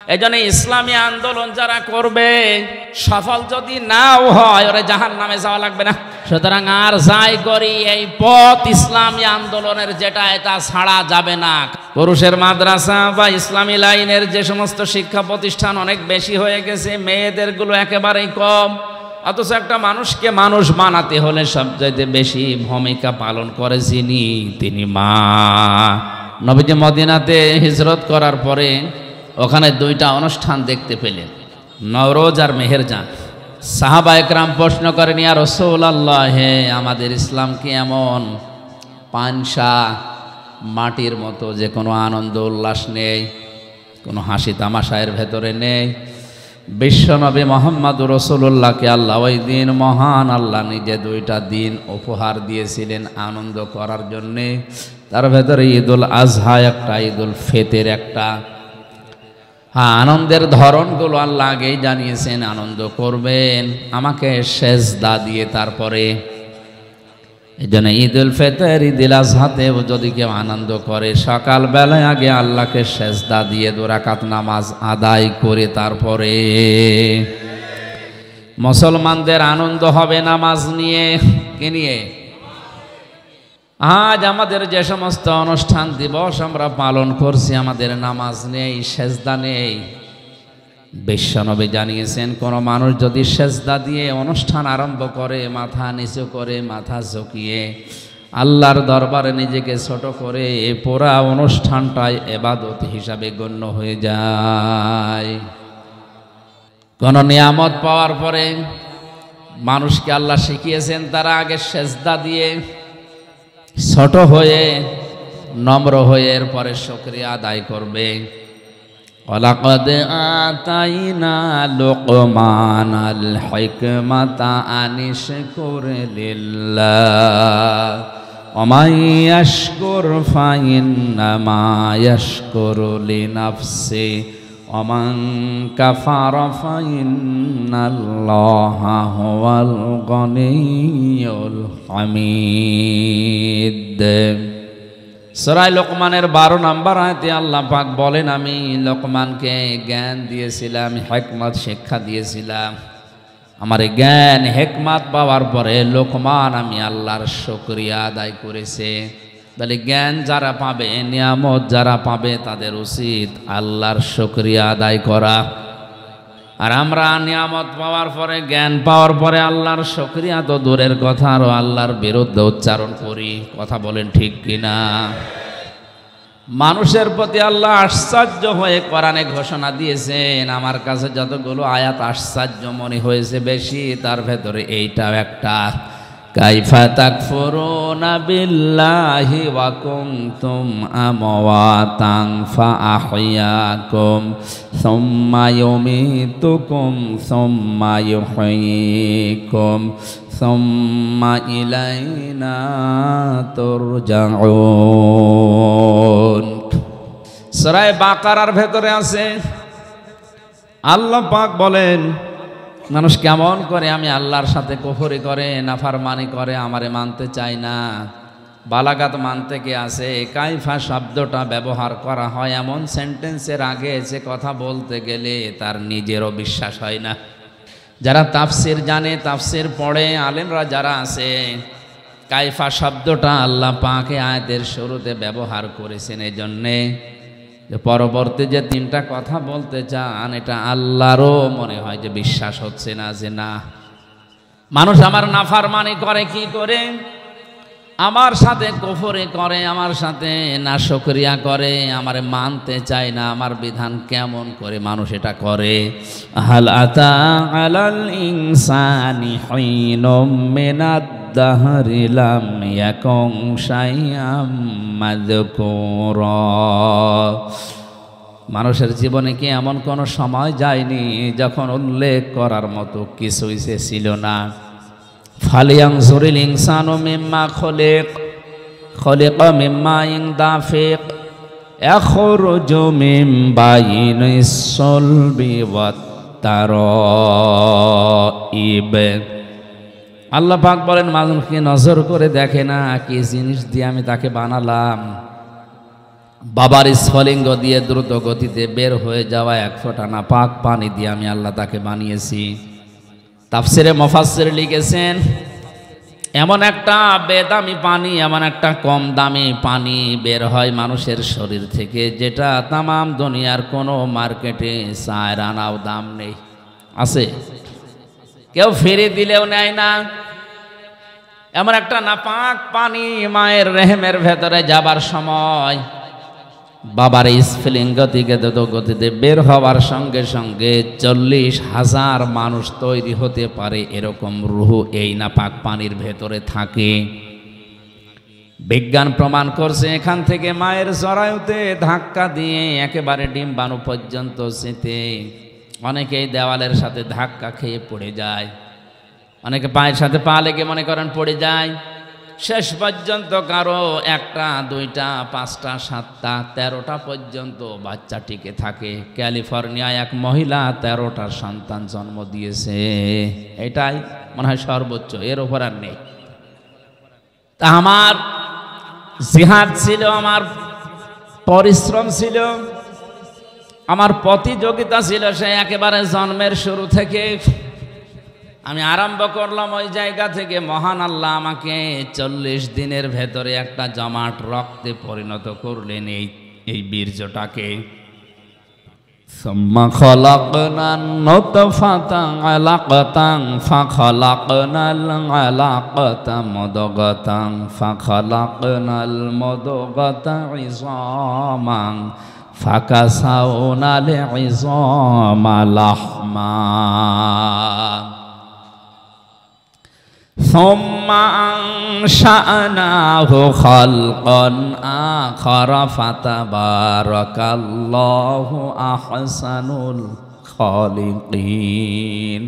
এজন্য ইসলামী আন্দোলন যারা করবে সফল যদি নাও হয় ওরা জাহান্নামে যাওয়া লাগবে না। সুতরাং আর যাই করি এই পথ ইসলামী আন্দোলনের যেটা এটা ছাড়া যাবে না। পুরুষের মাদ্রাসা বা ইসলামী লাইনের যে সমস্ত শিক্ষা প্রতিষ্ঠান অনেক বেশি হয়ে গেছে, মেয়েদের গুলো একেবারেই কম। অথচ একটা মানুষকে মানুষ বানাতে হলে সবচাইতে বেশি ভূমিকা পালন করে যিনি, তিনি মা। নবীজি মদিনাতে হিজরত করার পরে ওখানে দুইটা অনুষ্ঠান দেখতে পেলেন, নওরোজ আর মেহেরজান। সাহাবা একরাম প্রশ্ন করেন, ইয়া রাসূলুল্লাহ, হে আমাদের ইসলাম কি এমন পানসা মাটির মতো যে কোনো আনন্দ উল্লাস নেই, কোনো হাসি তামাশায়ের ভেতরে নেই? বিশ্বনবী মুহাম্মদুর রাসূলুল্লাহকে আল্লাহ ওই দিন মহান আল্লাহ নিজে দুইটা দিন উপহার দিয়েছিলেন আনন্দ করার জন্যে। তার ভেতরে ঈদুল আজহা একটা, ঈদুল ফিতর একটা। হ্যাঁ, আনন্দের ধরনগুলো আল্লাহ আগেই জানিয়েছেন, আনন্দ করবেন আমাকে সেজদা দিয়ে। তারপরে এই জন্য ঈদুল ফিতর, ঈদুল আজহাতেও যদি কেউ আনন্দ করে সকালবেলায় আগে আল্লাহকে সেজদা দিয়ে 2 রাকাত নামাজ আদায় করে তারপরে। মুসলমানদের আনন্দ হবে নামাজ নিয়ে। কি নিয়ে? আজ আমাদের যে সমস্ত অনুষ্ঠান দিবস আমরা পালন করছি, আমাদের নামাজ নেই, সেজদা নেই। বিশ্বনবী জানিয়েছেন, কোন মানুষ যদি সেজদা দিয়ে অনুষ্ঠান আরম্ভ করে, মাথা নিচু করে, মাথা ঝুঁকিয়ে আল্লাহর দরবারে নিজেকে ছোট করে, এই পুরা অনুষ্ঠানটাই ইবাদত হিসাবে গণ্য হয়ে যায়। কোন নিয়ামত পাওয়ার পরে মানুষকে আল্লাহ শিখিয়েছেন তারা আগে সেজদা দিয়ে ছোট হয়ে নম্র হয়ে এরপরে শুকরিয়া আদায় করবে। ওয়ালাকাদ আতাইনা লুকমানাল হিকমাতা আনিশকুর লিল্লাহ ওয়া মান ইয়াশকুর ফাইন্নামা ইয়াশকুরু লিনাফসি ওয়া মান কাফারা ফাইন্নাল্লাহা হুয়াল গনিয়্যুল হামিদ। সূরা লোকমানের 12 নম্বর আয়াতে আল্লাহ পাক বলেন, আমি লোকমানকে জ্ঞান দিয়েছিলাম, হিকমত শিক্ষা দিয়েছিলাম। আমার জ্ঞান হিকমত পাওয়ার পরে লোকমান আমি আল্লাহর শুকরিয়া আদায় করেছে। তাহলে জ্ঞান যারা পাবে, নিয়ামত যারা পাবে, তাদের উচিত আল্লাহর শুকরিয়া আদায় করা। আর আমরা নিয়ামত পাওয়ার পরে, জ্ঞান পাওয়ার পরে আল্লাহর শুকরিয়া তো দূরের কথা, আরো আল্লাহর বিরুদ্ধে উচ্চারণ করি। কথা বলেন ঠিক কিনা? মানুষের প্রতি আল্লাহ আশ্চর্য হয়ে কোরআনে ঘোষণা দিয়েছেন। আমার কাছে যতগুলো আয়াত আশ্চর্য মনে হয়েছে বেশি, তার ভেতরে এইটাও একটা। কাইফা তাকফুরুনা বিল্লাহি ওয়া কুনতুম আমওয়াতান ফাআহইয়াকুম সুম্মা ইউমীতুকুম সুম্মা ইউহয়ীকুম সুম্মা ইলাইনা তুরজাউন। সূরা বাকারার ভেতরে আছে, আল্লাহ পাক বলেন, মানুষ কেমন করে আমি আল্লাহর সাথে কুফরি করে, নাফরমানি করে, আমারে মানতে চায় না। বালাগাত মানতে কে আছে? কাইফা শব্দটা ব্যবহার করা হয় এমন সেন্টেন্সের আগে যে কথা বলতে গেলে তার নিজেরও বিশ্বাস হয় না। যারা তাফসির জানে, তাফসির পড়ে, আলেমরা যারা আছে, কাইফা শব্দটা আল্লাহ পাক আয়াতের শুরুতে ব্যবহার করেছেন এই জন্যে যে পরবর্তী যে 3টা কথা বলতে চান এটা আল্লাহরও মনে হয় যে বিশ্বাস হচ্ছে না, যে না, মানুষ আমার নাফরমানি করে, কি করে? আমার সাথে কুফরি করে, আমার সাথে নাশুকরিয়া করে, আমারে মানতে চায় না, আমার বিধান কেমন করে মানুষ এটা করে? হাল আতা আলাল ইনসানি হিনুম মিনাদ দাহরি লাম ইয়াকুন শাইআম মাযকুরা। মানুষের জীবনে কি এমন কোনো সময় যায়নি যখন উল্লেখ করার মতো কিছুই সে ছিল না? ফালিয়ানজুরিল ইনসানু মিম্মা খুলিকা মিম্মা ইন দাফিক ইয়াখরুজু মিন বাইনিস সুলবি ওয়াত তারাইব। আল্লাহ পাক বলেন, মানুষকে নজর করে দেখে না কি জিনিস দিয়ে আমি তাকে বানালাম। বাবার স্ফলিঙ্গ দিয়ে দ্রুত গতিতে বের হয়ে যাওয়া এক ফোঁটা নাপাক পানি দিয়ে আমি আল্লাহ তাকে বানিয়েছি। তাফসিরে মুফাসসির লিখেছেন, এমন একটা বেদামি পানি, এমন একটা কম দামি পানি বের হয় মানুষের শরীর থেকে, যেটা তামাম দুনিয়ার কোনো মার্কেটে 4 আনাও দাম নেই। আছে? কেউ ফিরে দিলেও নেয় না। এমন একটা নাপাক পানি মায়ের রেহেমের ভেতরে যাবার সময় বাবার স্ফলিঙ্গ থেকে দ্রুত গতিতে বের হওয়ার সঙ্গে সঙ্গে 40,000 মানুষ তৈরি হতে পারে এরকম রূহ এই নাপাক পানির ভেতরে থাকে। বিজ্ঞান প্রমাণ করছে এখান থেকে মায়ের জরায়ুতে ধাক্কা দিয়ে একেবারে ডিম্বাণু পর্যন্ত যেতে অনেকেই দেওয়ালের সাথে ধাক্কা খেয়ে পড়ে যায়, অনেকে পায়ের সাথে পা লেগে মনে করেন পড়ে যায়। শেষ পর্যন্ত কারো 1টা 2টা 5টা 7টা 13টা পর্যন্ত বাচ্চা টিকে থাকে। ক্যালিফোর্নিয়ায় এক মহিলা 13টা সন্তান জন্ম দিয়েছে। এটাই মনে হয় সর্বোচ্চ, এর উপর আর নেই। তা আমার জিহাদ ছিল, আমার পরিশ্রম ছিল, আমার প্রতিযোগিতা ছিল, সে একেবারে জন্মের শুরু থেকে আমি আরম্ভ করলাম ওই জায়গা থেকে। মহান আল্লাহ আমাকে 40 দিনের ভেতরে একটা জমাট রক্তে পরিণত করলেন এই বীর্যটাকে। সুম্মা খলাকনান নুতফাতান আলাকাতান ফাখলাকনাল আলাকাতা মুদগাতান ফাখলাকনাল মুদগাতা ইযামান ফাকাসাউনাল ইযামা লাহমা ثم أنشأناه خلقا آخر فتبارك الله أحسن الخالقين।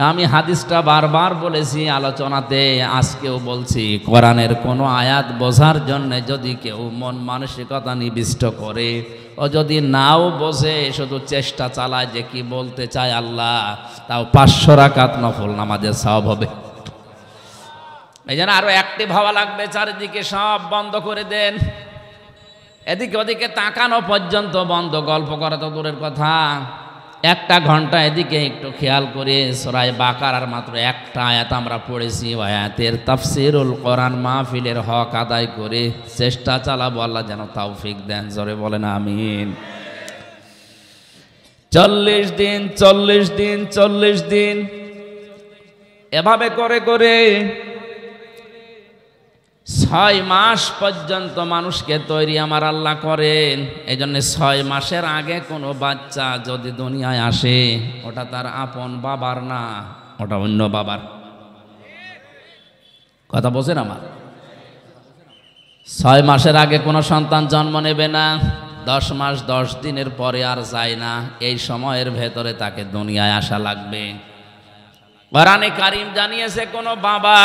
আমি হাদিসটা বারবার বলেছি আলোচনাতে, আজকেও বলছি, কোরআনের কোনো আয়াত বোঝার জন্য যদি কেউ মন মানসিকতা নিবিষ্ট করে, ও যদি নাও বোঝে, শুধু চেষ্টা চালায় যে কি বলতে চায় আল্লাহ, তাও 500 রাকাত নফল নামাজের সওয়াব হবে। এই জন্য আরো অ্যাক্টিভ হওয়া লাগবে। চারিদিকে সব বন্ধ করে দেন, এদিকে ওদিকে তাকানো পর্যন্ত বন্ধ, গল্প করা তো দূরের কথা। 1টা ঘন্টা এদিকে একটু খেয়াল করে সূরা বাকারার মাত্র 1টা আয়াত আমরা পড়েছি, আয়াতের তাফসীরুল কোরআন মাহফিলের হক আদায় করে চেষ্টা চালাবো। আল্লাহ যেন তৌফিক দেন, জোরে বলেন আমিন। 40 দিন 40 দিন 40 দিন এভাবে করে করে 6 মাস পর্যন্ত মানুষকে তৈরি আমার আল্লাহ করেন। এই জন্য 6 মাসের আগে কোনো বাচ্চা যদি দুনিয়ায় আসে, ওটা তার আপন বাবার না, ওটা অন্য বাবার। কথা বোঝেন আমার? 6 মাসের আগে কোনো সন্তান জন্ম নেবে না, 10 মাস 10 দিনের পরে আর যায় না, এই সময়ের ভেতরে তাকে দুনিয়ায় আসা লাগবে। কোরআনে কারীম জানিয়েছে কোনো বাবা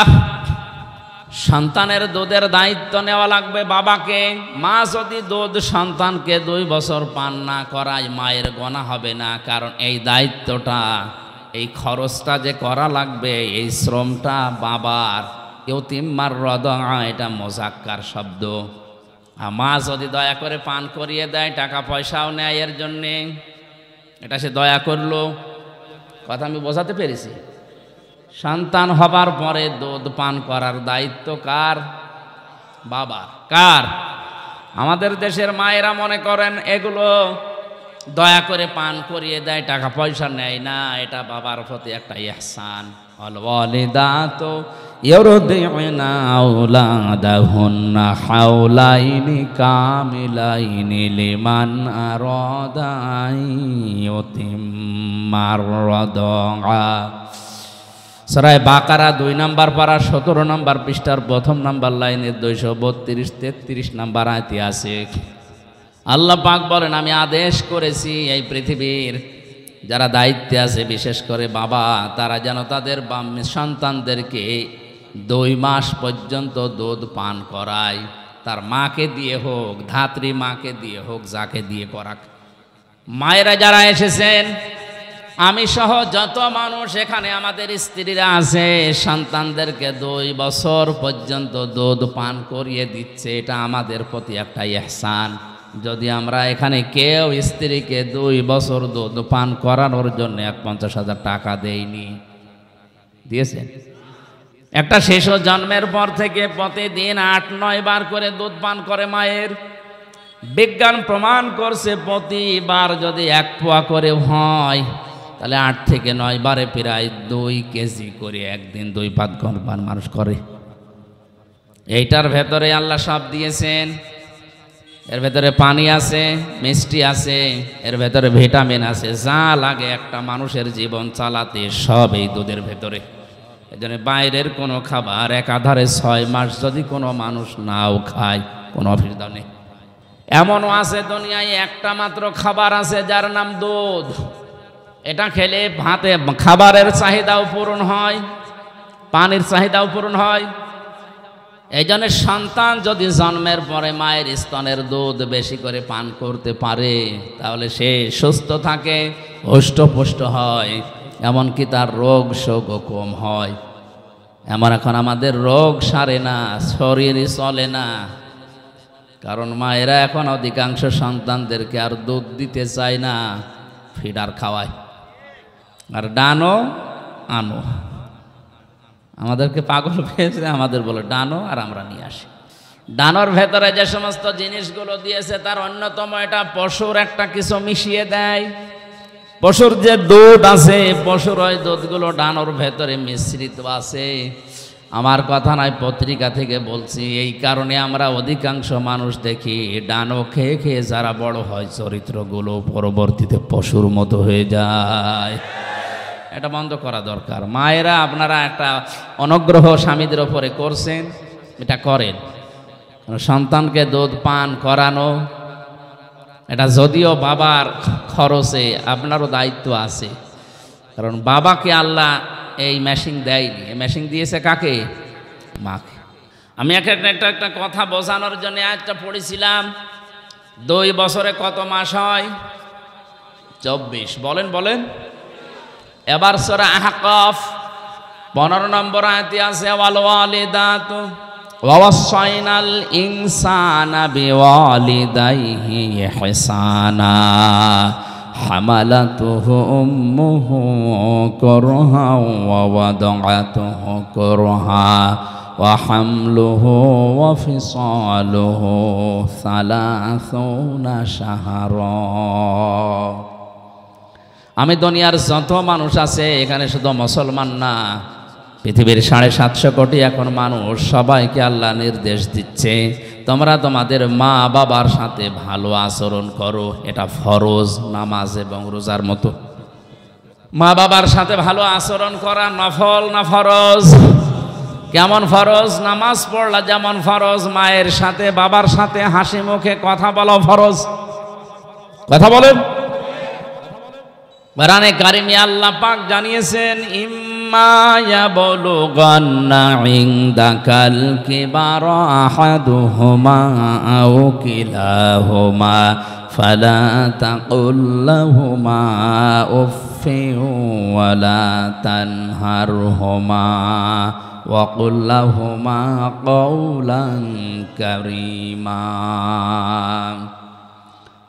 সন্তানের দুধের দায়িত্ব নেওয়া লাগবে বাবাকে। মা যদি দুধ সন্তানকে 2 বছর পান না করায়, মায়ের গোনা হবে না, কারণ এই দায়িত্বটা, এই খরচটা যে করা লাগবে, এই শ্রমটা বাবার। ইউতিম্মার রদা, এটা মোজাক্কার শব্দ। আর মা যদি দয়া করে পান করিয়ে দেয়, টাকা পয়সাও নেয় এর জন্যে, এটা সে দয়া করলো। কথা আমি বোঝাতে পেরেছি? সন্তান হবার পরে দুধ পান করার দায়িত্ব কার? বাবার। কার? আমাদের দেশের মায়েরা মনে করেন এগুলো দয়া করে পান করিয়ে দেয়, টাকা পয়সা নেয় না, এটা বাবার প্রতি একটা ইহসান। আল ওয়ালিদাতু ইউরদিউনা আওলাদাহুন্না হাওলাইনি কামিলাইনি লিমান আরাদা ইউতিম্মার রাদা। সূরা বাকারা 2 নম্বর পারা 17 নম্বর পৃষ্ঠার 1ম নম্বর লাইনের 232-33 নম্বর আয়াতে আছে। আল্লাহ পাক বলেন, আমি আদেশ করেছি এই পৃথিবীর যারা দায়িত্বে আছে, বিশেষ করে বাবা, তারা যেন তাদের সন্তানদেরকে 2 মাস পর্যন্ত দুধ পান করায়। তার মাকে দিয়ে হোক, ধাত্রী মাকে দিয়ে হোক, যাকে দিয়ে করাক। মায়েরা যারা এসেছেন আমি সহ যত মানুষ এখানে আমাদের স্ত্রীরা আছে সন্তানদেরকে 2 বছর পর্যন্ত দুধ পান করিয়ে দিচ্ছে, এটা আমাদের প্রতি একটা ইহসান। যদি আমরা এখানে কেউ স্ত্রীকে 2 বছর দুধ পান করানোর জন্য 50,000 টাকা দেইনি, দিয়েছেন? একটা শিশু জন্মের পর থেকে প্রতিদিন 8-9 বার করে দুধ পান করে মায়ের। বিজ্ঞান প্রমাণ করছে প্রতিবার যদি 1 পোয়া করে হয় তাহলে 8 থেকে 9 বারে প্রায় 2 কেজি করে একদিন 2 পাত পান মানুষ করে। এইটার ভেতরে আল্লাহ সব দিয়েছেন। এর ভেতরে পানি আছে, মিষ্টি আছে, এর ভেতরে ভিটামিন আছে, যা লাগে একটা মানুষের জীবন চালাতে সব এই দুধের ভেতরে। এজন্য বাইরের কোনো খাবার একাধারে 6 মাস যদি কোনো মানুষ নাও খায় কোনো অসুবিধা নেই। এমনও আছে দুনিয়ায় একটা মাত্র খাবার আছে যার নাম দুধ। এটা খেলে ভাতে খাবারের চাহিদাও পূরণ হয়, পানির চাহিদাও পূরণ হয়। এই জন্য সন্তান যদি জন্মের পরে মায়ের স্তনের দুধ বেশি করে পান করতে পারে তাহলে সে সুস্থ থাকে, হৃষ্টপুষ্ট হয়, এমনকি তার রোগ শোকও কম হয়। এমন এখন আমাদের রোগ সারে না, শরীরই চলে না, কারণ মায়েরা এখন অধিকাংশ সন্তানদেরকে আর দুধ দিতে চায় না, ফিডার খাওয়ায় আর ডানো আনো। আমাদেরকে পাগল পেয়েছে, আমাদের বলে ডানো আর আমরা নিয়ে আসি। ডানোর ভেতরে যে সমস্ত জিনিসগুলো দিয়েছে তার অন্যতম এটা পশুর একটা কিছু মিশিয়ে দেয়। পশুর যে দুধ আছে, পশুর ওই দুধগুলো ডানোর ভেতরে মিশ্রিত আছে। আমার কথা নয়, পত্রিকা থেকে বলছি। এই কারণে আমরা অধিকাংশ মানুষ দেখি ডানো খেয়ে খেয়ে যারা বড় হয় চরিত্রগুলো পরবর্তীতে পশুর মতো হয়ে যায়। এটা বন্ধ করা দরকার। মায়েরা আপনারা একটা অনুগ্রহ স্বামীদের ওপরে করছেন, এটা করেন। সন্তানকে দুধ পান করানো এটা যদিও বাবার খরচে, আপনারও দায়িত্ব আছে, কারণ বাবাকে আল্লাহ এই মেশিন দেয়নি, এই মেশিন দিয়েছে কাকে? মাকে। আমি একটা কথা বোঝানোর জন্য আজটা পড়েছিলাম। 2 বছরে কত মাস হয়? 24। বলেন বলেন। এবার সূরা আহকাফ 15 নম্বর আয়াতে আছে ওয়াল ওয়ালিদাতু ওয়াসাইনাল ইনসানা বিওয়ালিদাইহি ইহসানা হামালাতুহু উম্মুহু কুরহা ওয়া ওয়াদাআতুহু কুরহা ওয়া হামলুহু ওয়া ফিসালুহু 30 শাহরা। আমি দুনিয়ার যত মানুষ আছে এখানে শুধু মুসলমান না, পৃথিবীর 750 কোটি এখন মানুষ, সবাইকে আল্লাহ নির্দেশ দিচ্ছে তোমরা তোমাদের মা বাবার সাথে ভালো আচরণ করো। এটা ফরজ, নামাজ এবং রোজার মতো। মা বাবার সাথে ভালো আচরণ করা নফল না ফরজ? কেমন ফরজ? নামাজ পড়লা যেমন ফরজ, মায়ের সাথে বাবার সাথে হাসি মুখে কথা বলা ফরজ। কথা বলেন। কোরআনে কারিমে আল্লাহ পাক জানিয়েছেন ইম্মা ইয়াবলুগান্না ইনদাকাল কিবারা আহাদুহুমা আও কিলাহুমা ফালা তাকুল লাহুমা উফফিন ওয়ালা তানহারহুমা ওয়া কুল লাহুমা কাওলান কারীমা।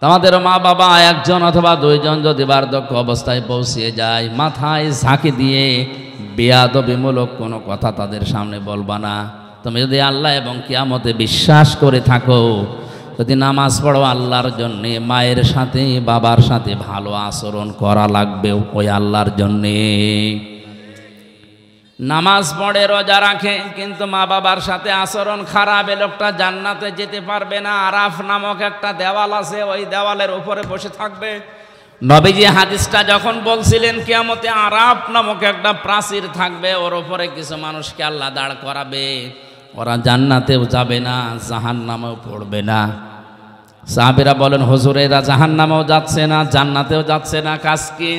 তোমাদের মা বাবা একজন অথবা 2 জন যদি বার্ধক্য অবস্থায় পৌঁছে যায়, মাথায় ঝাঁকি দিয়ে বেয়াদবিমূলক কোনো কথা তাদের সামনে বলবা না। তুমি যদি আল্লাহ এবং কিয়ামতে বিশ্বাস করে থাকো, যদি নামাজ পড়ো আল্লাহর জন্যে, মায়ের সাথে বাবার সাথে ভালো আচরণ করা লাগবে ওই আল্লাহর জন্যে। নামাজ পড়ে রোজা রাখে কিন্তু মা বাবার সাথে আচরণ খারাপ, এ লোকটা জান্নাতে যেতে পারবে না। আরাফ নামক একটা দেওয়াল আছে, ওই দেওয়ালের উপরে বসে থাকবে। নবীজি হাদিসটা যখন বলছিলেন কিয়ামতে আরাফ নামক একটা প্রাচীর থাকবে, ওর উপরে কিছু মানুষকে আল্লাহ দাঁড় করাবে, ওরা জান্নাতেও যাবে না, জাহান্নামেও পড়বে না। সাহাবীরা বলেন হুজুর এরা জাহান্নামেও যাচ্ছে না, জান্নাতেও যাচ্ছে না, কাজ কি?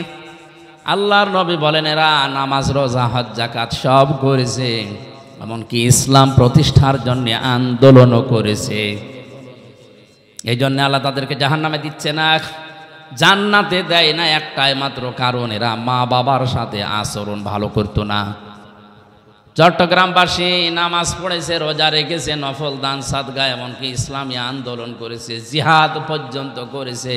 আল্লাহর নবী বলেন এরা নামাজ রোজা হজ যাকাত সব করেছে, এমনকি ইসলাম প্রতিষ্ঠার জন্য আন্দোলনও করেছে। এই জন্য আল্লাহ তাদেরকে জাহান্নামে দিচ্ছে না। জান্নাতে দেয় না একটাই মাত্র কারণ এরা মা বাবার সাথে আচরণ ভালো করতো না। চট্টগ্রামবাসী নামাজ পড়েছে, রোজা রেখেছে, নফল দান সাদগা, এমনকি ইসলামী আন্দোলন করেছে, জিহাদ পর্যন্ত করেছে।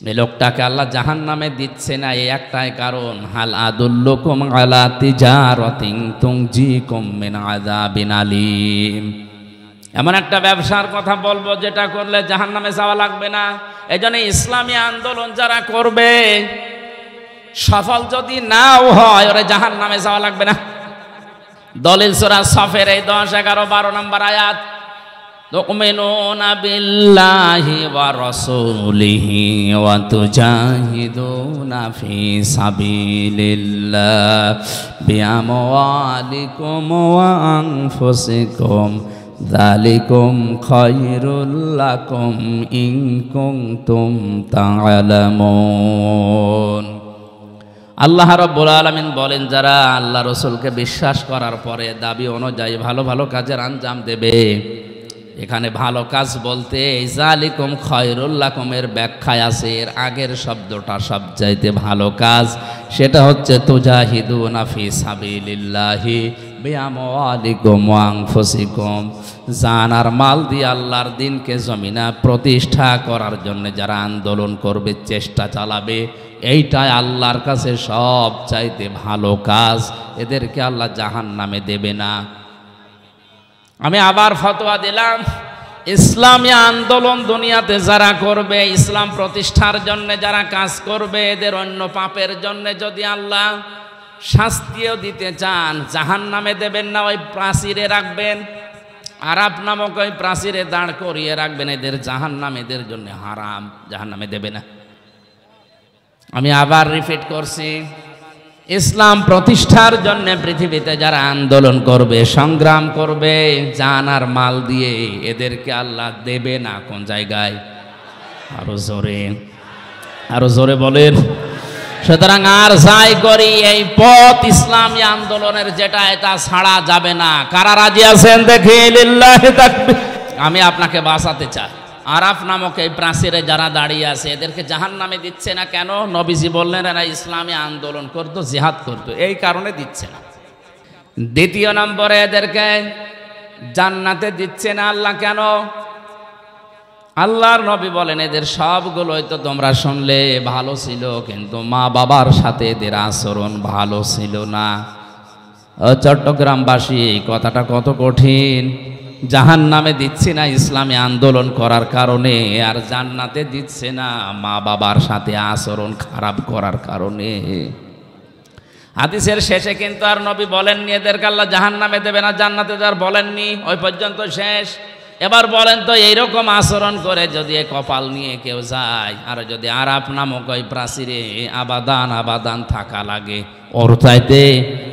এই লোকটাকে আল্লাহ জাহান্নামে দিচ্ছে না এই একটাই কারণ, হাল আদুল্লুকুম আলা তিজারাতিন তুনজিকুম মিন আযাবিন আলীম। এমন একটা ব্যবসার কথা বলবো যেটা করলে জাহান্নামে যাওয়া লাগবে না। এজন্য ইসলামী আন্দোলন যারা করবে সফল যদি নাও হয় ওরে জাহান্নামে যাওয়া লাগবে না। দলিল সূরা সফের এই 10, 11, 12 নম্বর আয়াত, তুমিনুনা বিল্লাহি ওয়া রাসূলিহি ওয়া তুজাহিদুনা ফি সাবিলিল্লাহ বিআমওয়ালিকুম ওয়া আনফুসিকুম যালিকুম খায়রুল লাকুম ইন কুনতুম তা'লামুন। আল্লাহ রাব্বুল আলামিন বলেন, যারা আল্লাহ রসুলকে বিশ্বাস করার পরে দাবি অনুযায়ী ভালো ভালো কাজের আঞ্জাম দেবে। এখানে ভালো কাজ বলতে যালিকুম খায়রুল লাকুম এর ব্যাখ্যায় আছে এর আগের শব্দটা সবচাইতে ভালো কাজ, সেটা হচ্ছে তুজাহিদুনা ফি সাবিলিল্লাহি বিআমওয়ালিকুম ওয়া আনফুসিকুম। জান আর মাল দিয়ে আল্লাহর দ্বীনকে জমিনে প্রতিষ্ঠা করার জন্য যারা আন্দোলন করবে, চেষ্টা চালাবে, এইটাই আল্লাহর কাছে সব চাইতে ভালো কাজ। এদেরকে আল্লাহ জাহান্নামে দেবে না। আমি আবার ফতোয়া দিলাম, ইসলামী আন্দোলন দুনিয়াতে যারা করবে, ইসলাম প্রতিষ্ঠার জন্য যারা কাজ করবে, এদের অন্য পাপের জন্য যদি আল্লাহ শাস্তিও দিতে চান জাহান্নামে দেবেন না, ওই প্রাচীরে রাখবেন, আরাফ নামক ওই প্রাচীরে দাঁড় করিয়ে রাখবেন। এদের জাহান্নাম এদের জন্য হারাম, জাহান্নামে দেবে না। আমি আবার রিপিট করছি, ইসলাম প্রতিষ্ঠার জন্য পৃথিবীতে যারা আন্দোলন করবে, সংগ্রাম করবে জান আর মাল দিয়ে, এদেরকে আল্লাহ দেবে না। কোন জায়গায়? আরো জোরে বলেন। সুতরাং আর যাই করি এই পথ ইসলামী আন্দোলনের যেটা, এটা ছাড়া যাবে না। কারা রাজি আছেন দেখি? লিল্লাহি তাকবীর। আমি আপনাকে বাঁচাতে চাই। আরাফ নামক এই প্রাচীরে যারা দাঁড়িয়ে আছে এদেরকে জাহান্নামে দিচ্ছে না কেন? নবীজি বললেন এরা ইসলামী আন্দোলন করতো, জিহাদ করতো, এই কারণে দিচ্ছে না। দ্বিতীয় নম্বরে এদেরকে জান্নাতে দিচ্ছে না আল্লাহ কেন? আল্লাহর নবী বলেন এদের সবগুলোই তো তোমরা শুনলে ভালো ছিল, কিন্তু মা বাবার সাথে এদের আচরণ ভালো ছিল না। চট্টগ্রামবাসী এই কথাটা কত কঠিন। জাহান্নামে দিচ্ছে না ইসলামী আন্দোলন করার কারণে, আর জান্নাতে দিচ্ছে না মা বাবার সাথে আচরণ খারাপ করার কারণে। হাদিসের শেষে কিন্তু আর নবী বলেননি এদেরকে আল্লাহ জাহান্নামে দেবে না, জান্নাতে যার বলেননি, ওই পর্যন্ত শেষ। এবার বলেন তো এইরকম আচরণ করে যদি কপাল নিয়ে কেউ যায়, আর যদি আরাফ নামক ওই প্রাচীরে আবাদান আবাদান থাকা লাগে, ওর চাইতে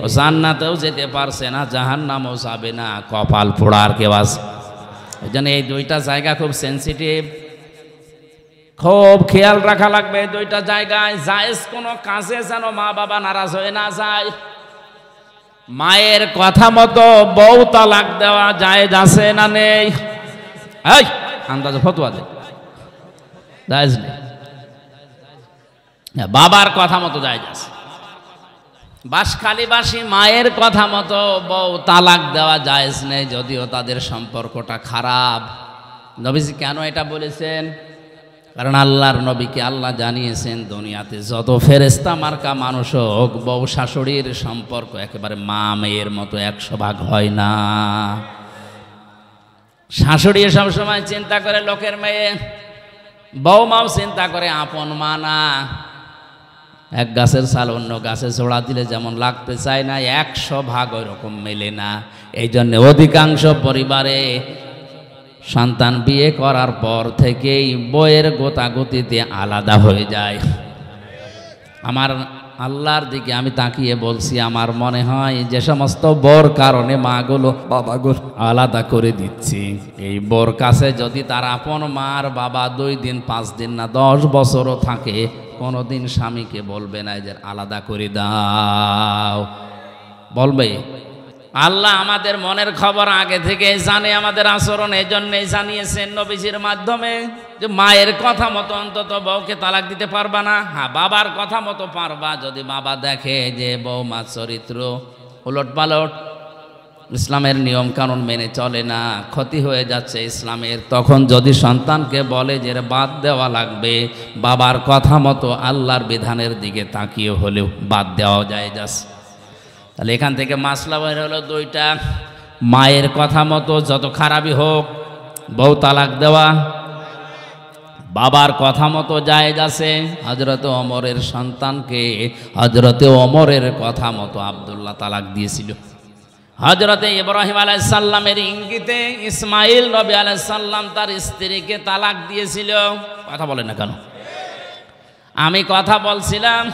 ও জান্নাতেও যেতে পারছে না, জাহান্নামও যাবে না, কপাল পোড়ার কেউ আছে। এই জন্য এই দুইটা জায়গা খুব সেন্সিটিভ, খুব খেয়াল রাখা লাগবে। এই দুইটা জায়গায় জায়েজ কোনো কাজে যেন মা বাবা নারাজ হয়ে না যায়। মায়ের কথা মতো বউ তালাক দেওয়া জায়েজ আছে না নেই? এই আন্দাজে ফতোয়া দে, জায়েজ নেই। বাবার কথা মতো জায়েজ আছে। বাঁশখালীবাসী মায়ের কথা মতো বউ তালাক দেওয়া জায়েজ নেই, যদিও তাদের সম্পর্কটা খারাপ। নবীজি কেন এটা বলেছেন? কারণ আল্লাহর নবীকে আল্লাহ জানিয়েছেন দুনিয়াতে যত ফেরেশতা মার্কা মানুষ হোক, বউ শাশুড়ির সম্পর্ক একেবারে মা মেয়ের মতো 100 হয় না। শাশুড়ি সবসময় চিন্তা করে লোকের মেয়ে, বউমাও চিন্তা করে আপন মা না। এক গাছের ছাল অন্য গাছে জোড়া দিলে যেমন লাগতে চায় না, 100 ওই রকম মেলে না। এই জন্য অধিকাংশ পরিবারে সন্তান বিয়ে করার পর থেকেই বইয়ের গোতাগতিতে আলাদা হয়ে যায়। আমার আল্লাহর দিকে আমি তাকিয়ে বলছি, আমার মনে হয় যে সমস্ত বোর কারণে মাগুলো বাবাগুলো আলাদা করে দিচ্ছি, এই বোর কাছে যদি তার আপন মার বাবা 2 দিন 5 দিন না 10 বছরও থাকে, কোনোদিন স্বামীকে বলবে না যে আলাদা করে দাও। বলবে আল্লাহ আমাদের মনের খবর আগে থেকে জানে, আমাদের আচরণ এই জন্যই জানিয়েছেন নবীজির মাধ্যমে যে মায়ের কথা মতো অন্তত বউকে তালাক দিতে পারবা না, হ্যাঁ বাবার কথা মতো পারবা। যদি বাবা দেখে যে বৌমার চরিত্র উলট পালট, ইসলামের নিয়ম কানুন মেনে চলে না, ক্ষতি হয়ে যাচ্ছে ইসলামের, তখন যদি সন্তানকে বলে যে বাদ দেওয়া লাগবে, বাবার কথা মতো আল্লাহর বিধানের দিকে তাকিয়ে হলেও বাদ দেওয়া যায় যাচ্ছে। তাহলে এখান থেকে মাসলা বের হলো দুইটা, মায়ের কথা মতো যত খারাপই হোক বউ তালাক দেওয়া, বাবার কথা মতো জায়েজ আছে। হযরতে ওমরের সন্তানকে হযরতে ওমরের কথা মতো আব্দুল্লাহ তালাক দিয়েছিল। হযরতে ইব্রাহিম আলাইহিস সালামের ইঙ্গিতে ইসমাইল নবী আলাইহিস সালাম তার স্ত্রীকে তালাক দিয়েছিল। কথা বলে না কেন? আমি কথা বলছিলাম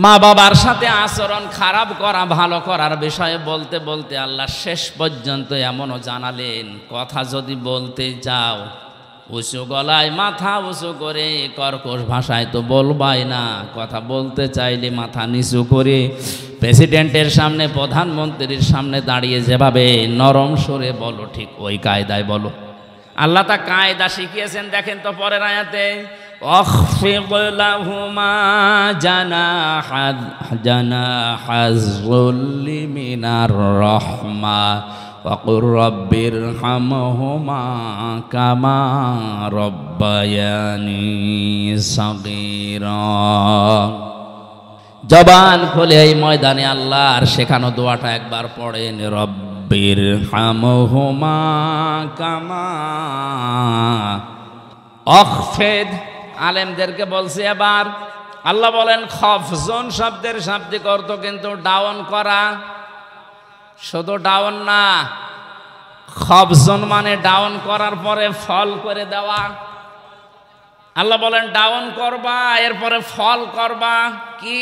মা বাবার সাথে আচরণ খারাপ করা ভালো করার বিষয়ে বলতে বলতে আল্লাহ শেষ পর্যন্ত এমনও জানালেন, কথা যদি বলতে যাও উঁচু গলায় মাথা উঁচু করে কর্কশ ভাষায় তো বলবাই না, কথা বলতে চাইলে মাথা নিচু করে প্রেসিডেন্টের সামনে প্রধানমন্ত্রীর সামনে দাঁড়িয়ে যেভাবে নরম সুরে বলো, ঠিক ওই কায়দায় বলো। আল্লাহ তা কায়দা শিখিয়েছেন। দেখেন তো পরের আয়াতে, أخفض لهما جناح الذل من الرحمة وقل رب ارحمهما كما ربياني صغيرا। জবান খুলে এই ময়দানে আল্লাহর শেখানো দোয়াটা একবার পড়েন, রব্বির হামহুমা কামা। অখফেদ আলেমদেরকে বলছে এবার আল্লাহ বলেন খফজন শব্দের শাব্দিক অর্থ কিন্তু ডাউন করা, শুধু ডাউন না, খফজন মানে ডাউন করার পরে ফল করে দেওয়া। আল্লাহ বলেন ডাউন করবা এরপরে ফল করবা। কি?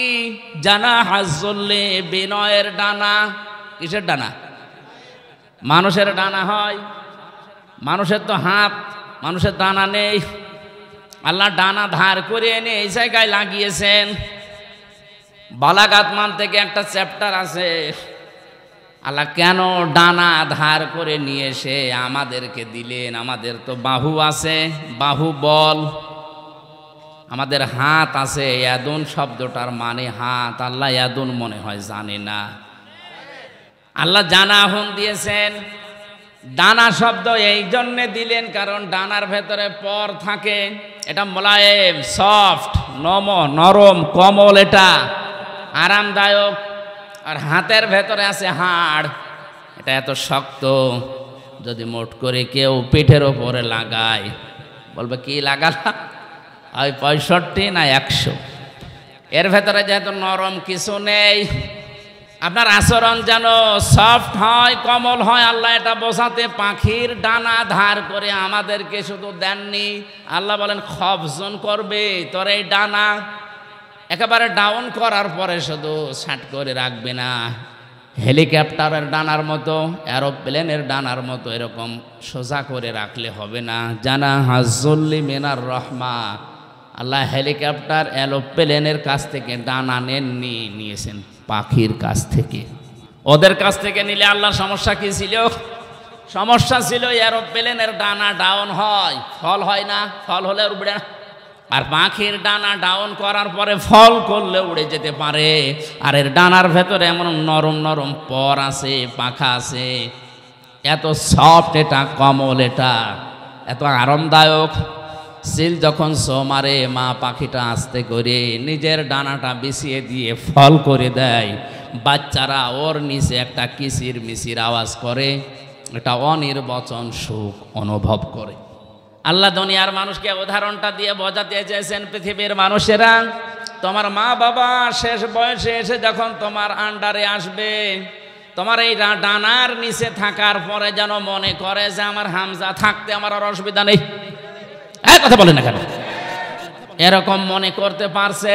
জানা হাজ্জুল্লি, বিনয়ের ডানা। কিসের ডানা? মানুষের ডানা হয়, মানুষের তো হাত, মানুষের ডানা নেই। আল্লাহ ডানা ধার করে এনে এই জায়গায় লাগিয়েছেন। বালাগাত মান থেকে একটা চ্যাপ্টার আছে, আল্লাহ কেন ডানা ধার করে নিয়ে এসে আমাদেরকে দিলেন। আমাদের তো বাহু আছে, বাহু বল, আমাদের হাত আছে। ইয়াদুন শব্দটার মানে হাত, আল্লাহ ইয়াদুন মনে হয় জানে না। আল্লাহ জানাহুন দিয়েছেন। ডানা শব্দ এই জন্যে দিলেন কারণ ডানার ভেতরে পর থাকে, এটা মোলায়েম, সফট, নরম, কোমল, এটা আরামদায়ক। আর হাতের ভেতরে আছে হাড়, এটা এত শক্ত, যদি মোট করে কেউ পিঠের ওপরে লাগায় বলবে কি লাগালা, ওই 65 না 100। এর ভেতরে যেহেতু নরম কিছু নেই, আপনার আচরণ যেন সফট হয়, কোমল হয়, আল্লাহ এটা বোঝাতে পাখির ডানা ধার করে আমাদেরকে শুধু দেননি। আল্লাহ বলেন খফজন করবে তোর এই ডানা, একেবারে ডাউন করার পরে শুধু ছাট করে রাখবে না, হেলিকপ্টারের ডানার মতো, এরোপ্লেনের ডানার মতো এরকম সোজা করে রাখলে হবে না। জানা হাজ্জুল্লি মিনার রহমা, আল্লাহ হেলিকপ্টার এরোপ্লেনের কাছ থেকে ডানা নেননি, নিয়েছেন পাখির কাছ থেকে। ওদের কাছ থেকে নিলে আল্লাহর সমস্যা কি ছিল? সমস্যা ছিল এরোপ্লেনের ডানা ডাউন হয়, ফল হয় না, ফল হলে উড়বে না। আর পাখির ডানা ডাউন করার পরে ফল করলে উড়ে যেতে পারে। আর এর ডানার ভেতরে এমন নরম নরম পর আছে, পাখা আছে, এত সফট, এটা কোমল, এটা এত আরামদায়ক। সিল যখন সো মারে, মা পাখিটা আস্তে করে নিজের ডানাটা বিছিয়ে দিয়ে ফল করে দেয়। বাচ্চারা ওর নিচে একটা কিচির মিচির আওয়াজ করে, এটা অনির্বচন সুখ অনুভব করে। আল্লাহ দুনিয়ার মানুষকে উদাহরণটা দিয়ে বোঝাতে চেয়েছেন, পৃথিবীর মানুষেরা তোমার মা বাবা শেষ বয়সে এসে যখন তোমার আন্ডারে আসবে, তোমার এই ডানার নিচে থাকার পরে যেন মনে করে যে আমার হামজা থাকতে আমার আর অসুবিধা নেই। কথা বলেন না কেন? এরকম মনে করতে পারছে?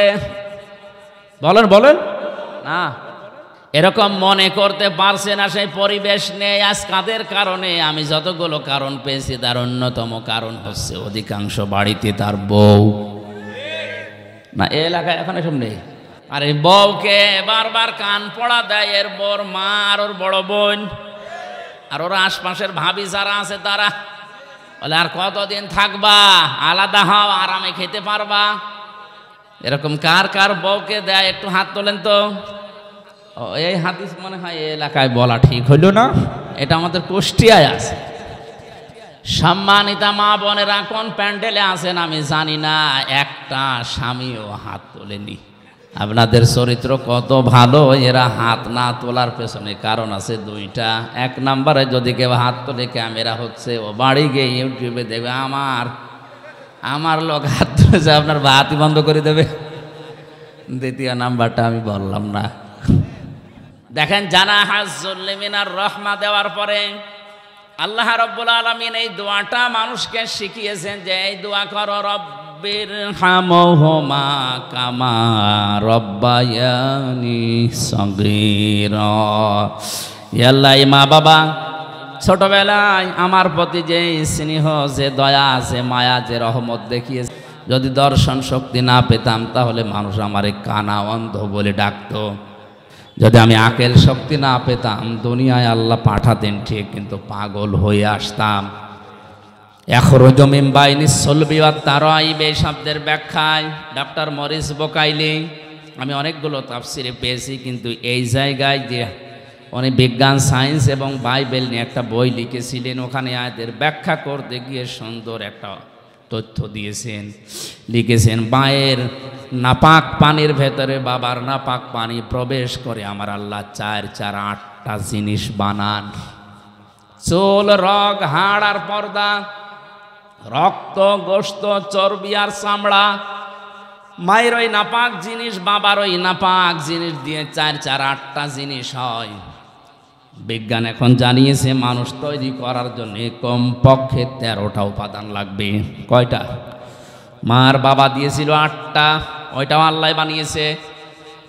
বলেন বলেন না, এরকম মনে করতে পারছে না। সেই পরিবেশ নেই। আজ কাদের কারণে? আমি যতগুলো কারণ পেয়েছি তার অন্যতম কারণ হচ্ছে অধিকাংশ বাড়িতে তার বউ না। এ এলাকায় এখন এসব নেই, আর এই বউকে বারবার কান পড়া দেয় এর বর মা আর ওর বড় বোন আর ওর আশপাশের ভাবি যারা আছে তারা বলে আর কতদিন থাকবা, আলাদা হও, আরামে খেতে পারবা। এরকম কার কার বউকে দেয় একটু হাত তোলেন তো। এই হাদিস মনে হয় এই এলাকায় বলা ঠিক হইল না, এটা আমাদের কুষ্টিয়ায় আছে। সম্মানিতা মা বোনেরা কোন প্যান্ডেলে আছেন আমি জানি না, একটা স্বামীও হাত তোলেনি। আপনাদের চরিত্র কত ভালো, এরা হাত না তোলার পেছনে কারণ আছে দুইটা। এক নম্বরে যদি কেউ হাত তোলে ক্যামেরা হচ্ছে, ও বাড়ি গিয়ে ইউটিউবে দেখবে আমার লোক হাত তুলেছে, আপনার হাতই বন্ধ করে দেবে। দ্বিতীয় নাম্বারটা আমি বললাম না। দেখেন জানা হাজুল্লিমিনার রহমা দেওয়ার পরে আল্লাহ রাব্বুল আলামিন এই দোয়াটা মানুষকে শিখিয়েছেন যে এই দোয়া করো, রব্বির হামহুমা কামা রব্বায়ানি সগীরা। ইয়া আল্লাহ, এই মা বাবা ছোটবেলায় আমার প্রতি যে স্নেহ, যে দয়া, যে মায়া, যে রহমত দেখিয়েছে, যদি দর্শন শক্তি না পেতাম তাহলে মানুষ আমারে কানা অন্ধ বলে ডাকতো। যদি আমি আকেল শক্তি না পেতাম দুনিয়ায় আল্লাহ পাঠাতেন ঠিক, কিন্তু পাগল হয়ে আসতাম। এখরুজু মিন বাইনি সলবি ওয়াত তারাইব এই শব্দের ব্যাখ্যায় ডক্টর মরিস বোকাইলি আমি অনেকগুলো তাফসিরে পেয়েছি, কিন্তু এই জায়গায় যে উনি বিজ্ঞান, সায়েন্স এবং বাইবেল নিয়ে একটা বই লিখেছিলেন, ওখানে আয়াতের ব্যাখ্যা করতে গিয়ে সুন্দর একটা তথ্য দিয়েছেন। লিখেছেন মায়ের নাপাক পানির ভেতরে বাবার নাপাক পানি প্রবেশ করে আমার আল্লাহ 8টা জিনিস বানান। চুল, রগ, হাড় আর পর্দা, রক্ত, গোশত, চর্বি আর চামড়া। মায়ের ওই নাপাক জিনিস, বাবার ওই নাপাক জিনিস দিয়ে 8টা জিনিস হয়। বিজ্ঞান এখন জানিয়েছে মানুষ তৈরি করার জন্য কমপক্ষে 13টা উপাদান লাগবে। কয়টা? মার বাবা দিয়েছিল 8টা, ওইটাও আল্লাহ বানিয়েছে।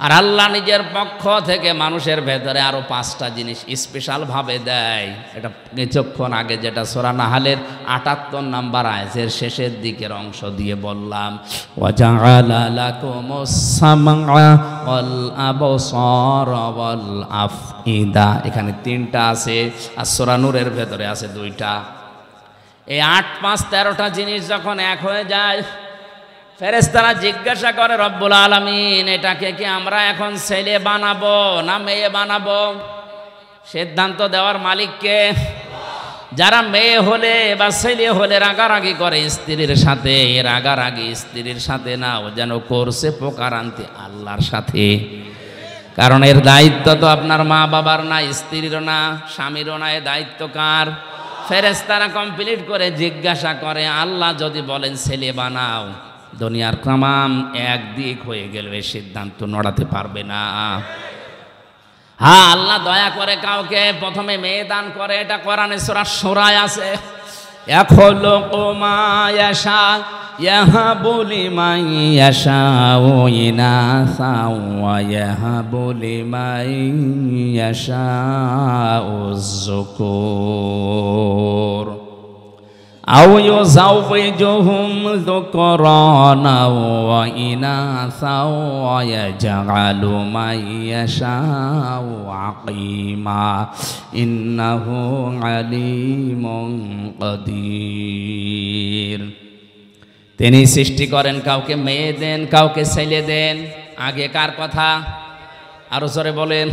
আর আল্লাহ নিজের পক্ষ থেকে মানুষের ভেতরে আরো 5টা জিনিস স্পেশাল ভাবে দেয়। এটা কিছুক্ষণ আগে যেটা সূরা নাহালের 78 নম্বর আয়াতের শেষের দিকের অংশ দিয়ে বললাম, ওয়াজআলা লাকুমুস সামআ ওয়াল আবসারা ওয়াল আফইদা। এখানে 3টা আছে, আর সূরা নূরের ভেতরে আছে 2টা। এই 8, 5, 13টা জিনিস যখন এক হয়ে যায়, ফেরেশতারা জিজ্ঞাসা করে রব্বুল আলামিন এটাকে কি আমরা এখন ছেলে বানাবো না মেয়ে বানাবো? সিদ্ধান্ত দেওয়ার মালিককে। যারা মেয়ে হলে বা ছেলে হলে রাগারাগি করে স্ত্রীর সাথে, রাগারাগি স্ত্রীর সাথে না, ও যেন করছে পোকারান্তি আল্লাহর সাথে। কারণ এর দায়িত্ব তো আপনার মা বাবার না, স্ত্রীরও না, স্বামীরও না, এ দায়িত্ব কার? ফেরেশতারা কমপ্লিট করে জিজ্ঞাসা করে আল্লাহ যদি বলেন ছেলে বানাও, দুনিয়ার তামাম একদিক হয়ে গেল, এই সিদ্ধান্ত নড়াতে পারবে না। হ্যাঁ, আল্লাহ দয়া করে কাউকে প্রথমে মেয়ে দান করে, এটা কোরআনে সূরা শূরায় আছে। ইয়াখলুকু মা ইয়াশা ইয়াহাবু লিমান ইয়াশাউ ইনাসা ওয়া ইয়াহাবু লিমান ইয়াশাউ যুকুর আও ইউযাওযিজুহুম যুকরানা ওয়া ইনাসা ওয়া ইয়াজআলু মান ইয়াশাউ আকিমা ইন্নাহু আলিমুন কাদির। তিনি সৃষ্টি করেন, কাউকে মেয়ে দেন, কাউকে ছেলে দেন। আগে কার কথা? আরো জোরে বলেন।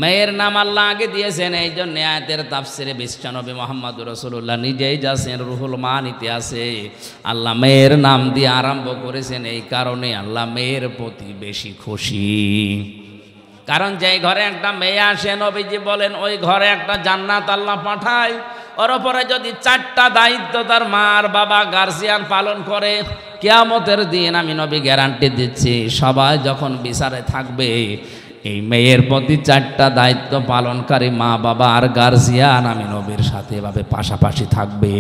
মেয়ের নাম আল্লাহ আগে দিয়েছেন। এই জন্য আয়াতের তাফসিরে বিশ্বনবী মুহাম্মদুর রাসূলুল্লাহ নিজেই যাচ্ছেন, রুহুল মানিতে আছে আল্লাহ মেয়ের নাম দিয়ে আরম্ভ করেছেন। এই কারণে আল্লাহ মেয়ের প্রতি বেশি খুশি। কারণ যেই ঘরে একটা মেয়ে আসে, নবীজি বলেন ওই ঘরে একটা জান্নাত আল্লাহ পাঠায়। ওর ওপরে যদি 4টা দায়িত্ব তার মার বাবা গার্জিয়ান পালন করে, কিয়ামতের দিন আমি নবী গ্যারান্টি দিচ্ছি, সবাই যখন বিচারে থাকবে এই মেয়ের প্রতি 4টা দায়িত্ব পালনকারী মা বাবা আর গার্জিয়ান আমি নবীর সাথে এভাবে পাশাপাশি থাকবে।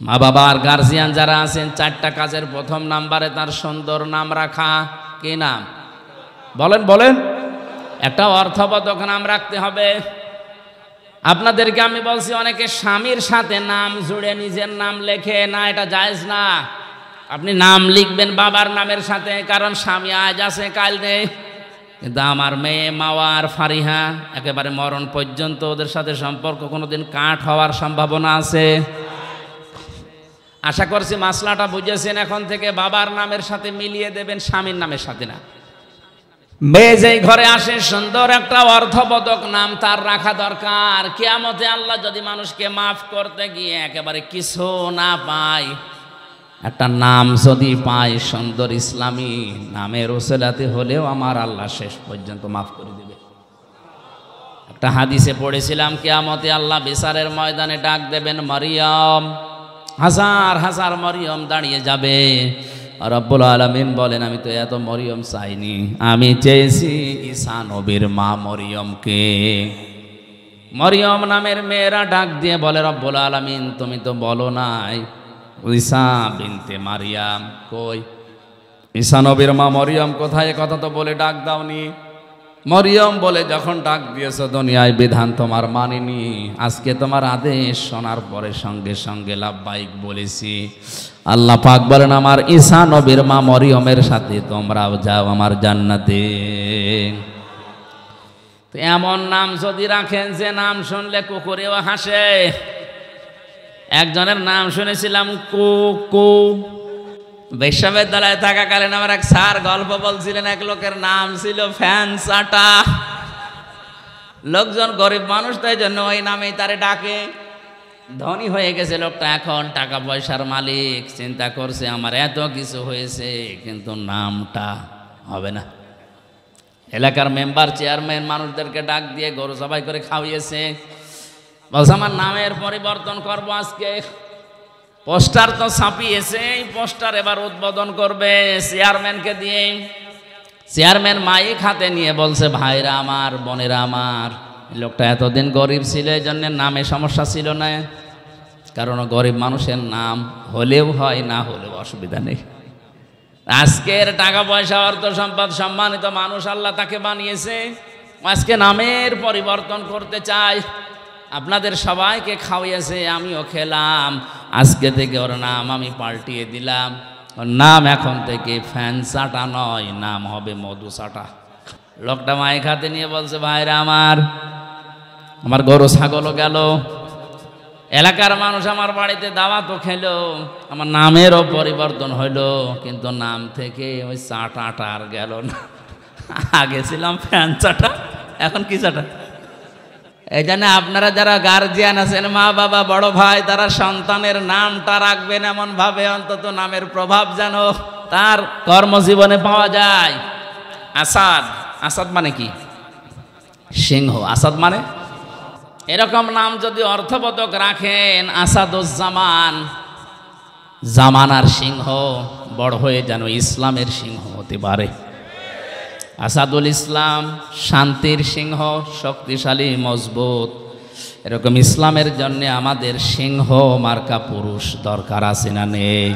মা বাবা আর গার্জিয়ান যারা আছেন, 4টা কাজের প্রথম নাম্বারে তার সুন্দর নাম রাখা। কি নাম? বলেন বলেন। একটা অর্থবোধক নাম রাখতে হবে। আপনাদেরকে আমি বলছি, অনেকে স্বামীর সাথে নাম জুড়ে নিজের নাম লেখে না, এটা জায়েজ না। আপনি নাম লিখবেন বাবার নামের সাথে, কারণ স্বামী আজ আছে কাল নেই। কিন্তু আমার মেয়ে মাওয়ার ফারিহা একেবারে মরণ পর্যন্ত ওদের সাথে সম্পর্ক কোনোদিন কাট হওয়ার সম্ভাবনা আছে। আশা করছি মাসলাটা বুঝেছেন। এখন থেকে বাবার নামের সাথে মিলিয়ে দেবেন, স্বামীর নামের সাথে না। মেয়ে যেই ঘরে আসে সুন্দর একটা অর্থবোধক নাম তার রাখা দরকার। কিয়ামতে আল্লাহ যদি মানুষকে মাফ করতে গিয়ে একেবারে কিছু না পায়, একটা নাম যদি পায় সুন্দর ইসলামী নামের ওসিলাতে হলেও আমার আল্লাহ শেষ পর্যন্ত মাফ করে দেবে। একটা হাদিসে পড়েছিলাম কিয়ামতে আল্লাহ বিচারের ময়দানে ডাক দেবেন মরিয়ম, হাজার হাজার মরিয়ম দাঁড়িয়ে যাবে। রব্বুল আলামিন বলেন আমি তো এত মরিয়ম চাইনি, আমি চেয়েছি ঈসা নবীর মা মরিয়মকে। মরিয়ম নামের মেয়েরা ডাক দিয়ে বলে রব্বুল আলামিন তুমি তো বলো নাই ঈসা বিনতে মারিয়াম কই, ঈসা নবীর মা মরিয়ম কোথায়, কথা তো বলে ডাক দাওনি। মরিয়ম বলে যখন ডাক দিয়েছো দুনিয়ায় বিধান তোমার মানিনি, আজকে তোমার আদেশ শোনার পরে সঙ্গে সঙ্গে লাব্বাইক বলেছি। আল্লাহ পাক বলেন আমার ঈসা নবীর মা মরিয়মের সাথে তোমরাও যাও আমার জান্নাতে। তো এমন নাম যদি রাখেন যে নাম শুনলে কুকুরেও হাসে। একজনের নাম শুনেছিলাম কুকু। বিশ্ববিদ্যালয়ে থাকাকালীন আমার এক স্যার গল্প বলছিলেন, এক লোকের নাম ছিল ফ্যান চাটা। লোকজন গরিব মানুষ, তাই জন্য ওই নামেই তারে ডাকে। ধনী হয়ে গেছে লোকটা, এখন টাকা পয়সার মালিক, চিন্তা করছে আমার এত কিছু হয়েছে কিন্তু নামটা হবে না। এলাকার মেম্বার চেয়ারম্যান মানুষদেরকে ডাক দিয়ে গরু জবাই করে খাওয়িয়েছে। বলছে আমার নামের পরিবর্তন করবো আজকে। পোস্টার তো ছাপিয়েছে, এই পোস্টার এবার উদ্বোধন করবে চেয়ারম্যানকে দিয়ে। চেয়ারম্যান মাইক হাতে নিয়ে বলছে ভাইরা আমার, বোনেরা আমার, লোকটা এতদিন গরিব ছিল এই জন্য নামে সমস্যা ছিল না, কারণ গরিব মানুষের নাম হলেও হয় না হলেও অসুবিধা নেই। আজকের টাকা পয়সা অর্থ সম্পদ সম্মানিত মানুষ আল্লাহ তাকে বানিয়েছে, আজকে নামের পরিবর্তন করতে চায়। আপনাদের সবাইকে খাওয়াইয়েছে, আমিও খেলাম, আজকে থেকে ওর নাম আমি পাল্টিয়ে দিলাম। ওর নাম এখন থেকে ফ্যান চাটা নয়, নাম হবে মধু চাটা। লোকটা মাইক হাতে নিয়ে বলছে ভাইরা আমার গরু ছাগলও গেল, এলাকার মানুষ আমার বাড়িতে দাওয়াতও খেলো, আমার নামেরও পরিবর্তন হইলো, কিন্তু নাম থেকে ওই চাটাটা আর গেল না। আগে ছিলাম ফ্যান চাটা, এখন কি চাটা। এই জন্য আপনারা যারা গার্জিয়ান আছেন, মা বাবা বড় ভাই, তারা সন্তানের নামটা রাখবেন এমন ভাবে অন্তত নামের প্রভাব যেন তার কর্মজীবনে পাওয়া যায়। আসাদ, আসাদ মানে কি? সিংহ। আসাদ মানে এরকম নাম যদি অর্থবোধক রাখেন, আসাদুজ্জামান, জামানার সিংহ বড় হয়ে যেন ইসলামের সিংহ হতে পারে। আসাদুল ইসলাম শান্তির সিংহ, শক্তিশালী মজবুত। এরকম ইসলামের জন্য আমাদের সিংহ মার্কা পুরুষ দরকার আছে না নেই?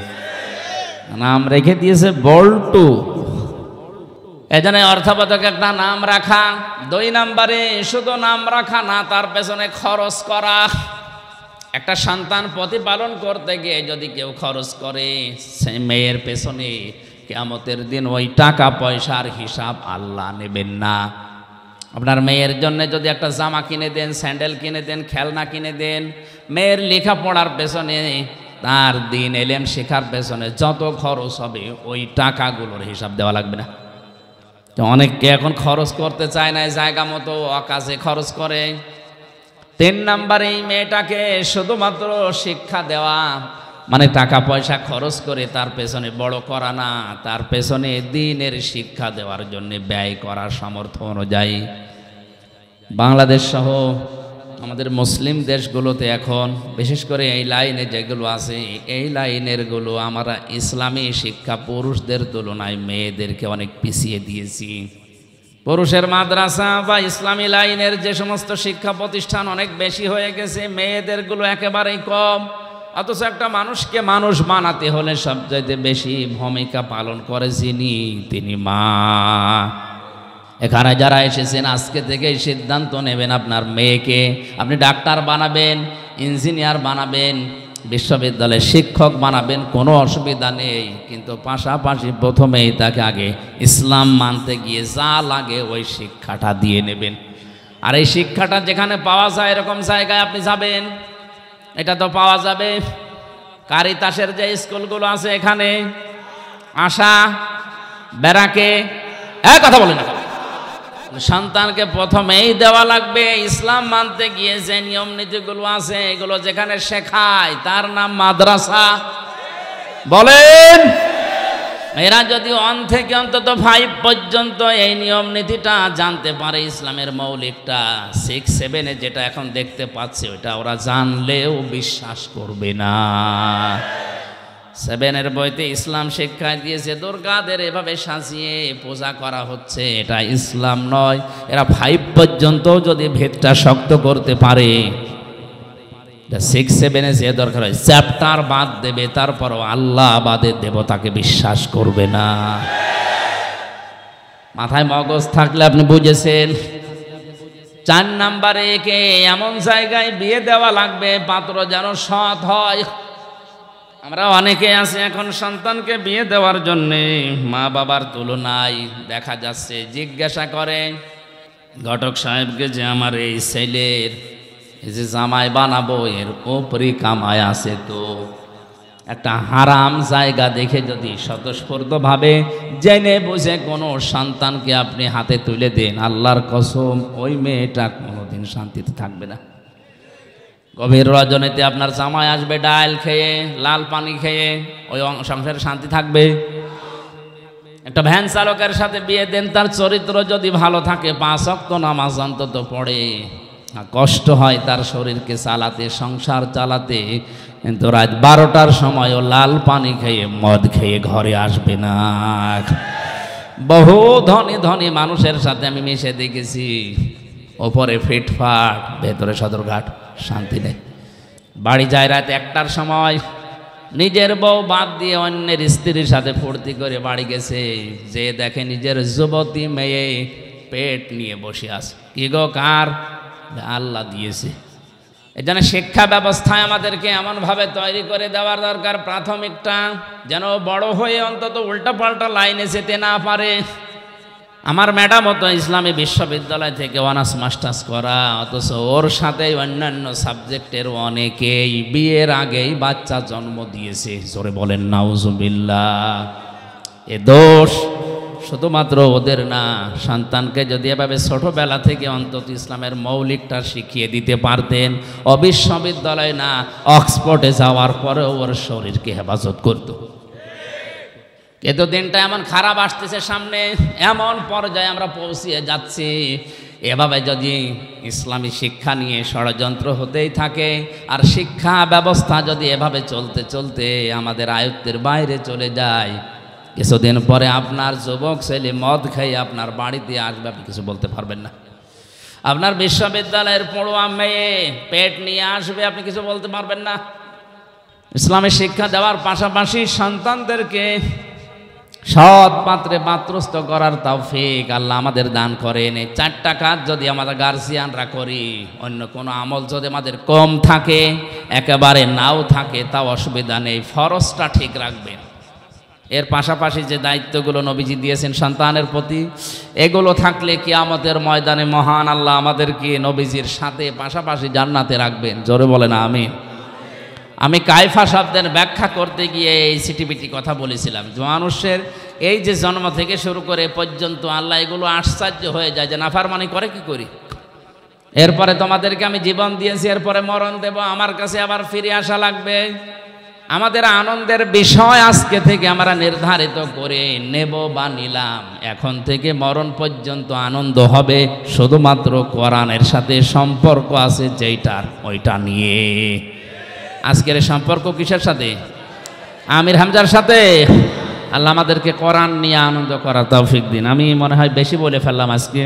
নাম রেখে দিয়েছে বল্টু। এজন্য অর্থবোধক একটা নাম রাখা। 2 নম্বরে শুধু নাম রাখা না, তার পেছনে খরচ করা। একটা সন্তান প্রতিপালন করতে গিয়ে যদি কেউ খরচ করে সেই মেয়ের পেছনে, কিয়ামতের দিন ওই টাকা পয়সার হিসাব আল্লাহ নেবেন না। আপনার মেয়ের জন্য যদি একটা জামা কিনে দেন, স্যান্ডেল কিনে দেন, খেলনা কিনে দেন, মেয়ের লেখাপড়ার পেছনে, তার দিন এলেম শেখার পেছনে যত খরচ হবে ওই টাকাগুলোর হিসাব দেওয়া লাগবে না। তো অনেককে এখন খরচ করতে চায় না, জায়গা মতো অকাজে খরচ করে। 3 নম্বরে মেয়েটাকে শুধুমাত্র শিক্ষা দেওয়া, মানে টাকা পয়সা খরচ করে তার পেছনে বড় করা না, তার পেছনে দ্বীনের শিক্ষা দেওয়ার জন্য ব্যয় করার সামর্থ্য অনুযায়ী। বাংলাদেশ সহ আমাদের মুসলিম দেশগুলোতে এখন বিশেষ করে এই লাইনে যেগুলো আছে, এই লাইনেরগুলো আমরা ইসলামী শিক্ষা পুরুষদের তুলনায় মেয়েদেরকে অনেক পিছিয়ে দিয়েছি। পুরুষের মাদ্রাসা বা ইসলামী লাইনের যে সমস্ত শিক্ষা প্রতিষ্ঠান অনেক বেশি হয়ে গেছে, মেয়েদেরগুলো একেবারেই কম। অথচ একটা মানুষকে মানুষ বানাতে হলে সবচাইতে বেশি ভূমিকা পালন করে যিনি, তিনি মা। এখানে যারা এসেছেন আজকে থেকে সিদ্ধান্ত নেবেন আপনার মেয়েকে আপনি ডাক্তার বানাবেন, ইঞ্জিনিয়ার বানাবেন, বিশ্ববিদ্যালয়ে শিক্ষক বানাবেন, কোনো অসুবিধা নেই, কিন্তু পাশাপাশি প্রথমেই তাকে আগে ইসলাম মানতে গিয়ে যা লাগে ওই শিক্ষাটা দিয়ে নেবেন। আর এই শিক্ষাটা যেখানে পাওয়া যায় এরকম জায়গায় আপনি যাবেন, এটা তো পাওয়া যাবে কারিতাসের যে স্কুলগুলো আছে এখানে, আশা, ব্যারাকে, কথা বলেন না, সন্তানকে প্রথমেই দেওয়া লাগবে ইসলাম মানতে গিয়ে যে নিয়ম নীতিগুলো আছে এগুলো যেখানে শেখায় তার নাম মাদ্রাসা। বলেন, এরা যদি 1 থেকে অন্তত 5 পর্যন্ত এই নিয়ম নীতিটা জানতে পারে, ইসলামের মৌলিকটা 6, 7-এ যেটা এখন দেখতে পাচ্ছে ওটা ওরা জানলেও বিশ্বাস করবে না। 7-এর বইতে ইসলাম শিক্ষা দিয়েছে দুর্গাদের এভাবে সাজিয়ে পূজা করা হচ্ছে, এটা ইসলাম নয়। এরা 5 পর্যন্ত যদি ভেদটা শক্ত করতে পারে, 6, 7-এ যে দরকার হয় চ্যাপ্টার বাদ দেবে, তারপরও আল্লাহ বাদে দেবতাকে বিশ্বাস করবে না। মাথায় মগজ থাকলে আপনি বুঝেছেন। 4 নম্বরে একে এমন জায়গায় বিয়ে দেওয়া লাগবে পাত্র যেন সৎ হয়। আমরা অনেকে আছি এখন সন্তানকে বিয়ে দেওয়ার জন্যে মা বাবার তুলনায় দেখা যাচ্ছে জিজ্ঞাসা করে ঘটক সাহেবকে যে আমার এই ছেলের এই যে জামাই বানাবো এর উপরই কামাই আছে, তো একটা হারাম জায়গা দেখে যদি স্বতঃস্ফূর্তভাবে জেনে বুঝে কোনো সন্তানকে আপনি হাতে তুলে দেন, আল্লাহর কসম ওই মেয়েটা কোনোদিন শান্তিতে থাকবে না। গভীর রজনীতে আপনার জামাই আসবে ডাল খেয়ে, লাল পানি খেয়ে, ওই সংসারে শান্তি থাকবে? একটা ভ্যান চালকের সাথে বিয়ে দেন, তার চরিত্র যদি ভালো থাকে, 5 ওয়াক্ত নামাজ অন্তত পড়ে, কষ্ট হয় তার শরীরকে চালাতে, সংসার চালাতে, কিন্তু রাত 12টার সময়ও লাল পানি খেয়ে মদ খেয়ে ঘরে আসবে না। বহু ধনী ধনী মানুষের সাথে আমি মিশে দেখেছি, ওপরে ফিটফাট, ভেতরে সদরঘাট, শান্তি নেই। বাড়ি যায় রাত 1টার সময়, নিজের বউ বাদ দিয়ে অন্যের স্ত্রীর সাথে ফুর্তি করে বাড়ি গেছে, যে দেখে নিজের যুবতী মেয়ে পেট নিয়ে বসে আছে। কি গো, কার? আল্লাহ দিয়েছে। এই জন্য শিক্ষা ব্যবস্থায় আমাদেরকে এমনভাবে তৈরি করে দেওয়ার দরকার, প্রাথমিকটা যেন বড় হয়ে অন্তত উল্টাপাল্টা লাইনে যেতে না পারে। আমার ম্যাডামও তো ইসলামী বিশ্ববিদ্যালয় থেকে অনার্স মাস্টার্স করা, অথচ ওর সাথে অন্যান্য সাবজেক্টের অনেকেই বিয়ের আগেই বাচ্চা জন্ম দিয়েছে। জোরে বলেন নাউজুবিল্লাহ। এ দোষ শুধুমাত্র ওদের না, সন্তানকে যদি এভাবে ছোটবেলা থেকে অন্তত ইসলামের মৌলিকটা শিখিয়ে দিতে পারতেন, বিশ্ববিদ্যালয় না অক্সফোর্ডে যাওয়ার পরেও ওর শরীরকে হেফাজত করত। কিন্তু দিনটা এমন খারাপ আসতেছে সামনে, এমন পর্যায়ে আমরা পৌঁছিয়ে যাচ্ছি, এভাবে যদি ইসলামী শিক্ষা নিয়ে ষড়যন্ত্র হতেই থাকে আর শিক্ষা ব্যবস্থা যদি এভাবে চলতে চলতে আমাদের আয়ত্তের বাইরে চলে যায়, কিছুদিন পরে আপনার যুবক ছেলে মদ খেয়ে আপনার বাড়িতে আসবে, আপনি কিছু বলতে পারবেন না। আপনার বিশ্ববিদ্যালয়ের পড়ুয়া মেয়ে পেট নিয়ে আসবে, আপনি কিছু বলতে পারবেন না। ইসলামী শিক্ষা দেওয়ার পাশাপাশি সন্তানদেরকে সৎ পাত্রে পাত্রস্থ করার তৌফিক আল্লাহ আমাদের দান করেন। এই 4টা কাজ যদি আমাদের গার্জিয়ানরা করি, অন্য কোনো আমল যদি আমাদের কম থাকে, একেবারে নাও থাকে, তাও অসুবিধা নেই, ফরজটা ঠিক রাখবেন। এর পাশাপাশি যে দায়িত্বগুলো নবীজি দিয়েছেন সন্তানের প্রতি, এগুলো থাকলে কিয়ামতের ময়দানে মহান আল্লাহ আমাদেরকে নবীজির সাথে পাশাপাশি জান্নাতে রাখবেন। জোরে বলেন আমিন। আমি কায়ফা শব্দের ব্যাখ্যা করতে গিয়ে এই সিটিপিটি কথা বলেছিলাম, মানুষের এই যে জন্ম থেকে শুরু করে পর্যন্ত আল্লাহ এগুলো আশ্চর্য হয়ে যায় যে নাফরমানি করে কি করি। এরপরে তোমাদেরকে আমি জীবন দিয়েছি, এরপরে মরণ দেব, আমার কাছে আবার ফিরে আসা লাগবে। আমাদের আনন্দের বিষয় আজকে থেকে আমরা নির্ধারিত করে নেব বা নিলাম, এখন থেকে মরণ পর্যন্ত আনন্দ হবে শুধুমাত্র কোরআনের সাথে সম্পর্ক আছে যেইটার, ওইটা নিয়ে। আজকের সম্পর্ক কিসের সাথে? আমির হামজার সাথে। আল্লাহ আমাদেরকে কোরআন নিয়ে আনন্দ করার তৌফিক দিন। আমি মনে হয় বেশি বলে ফেললাম আজকে।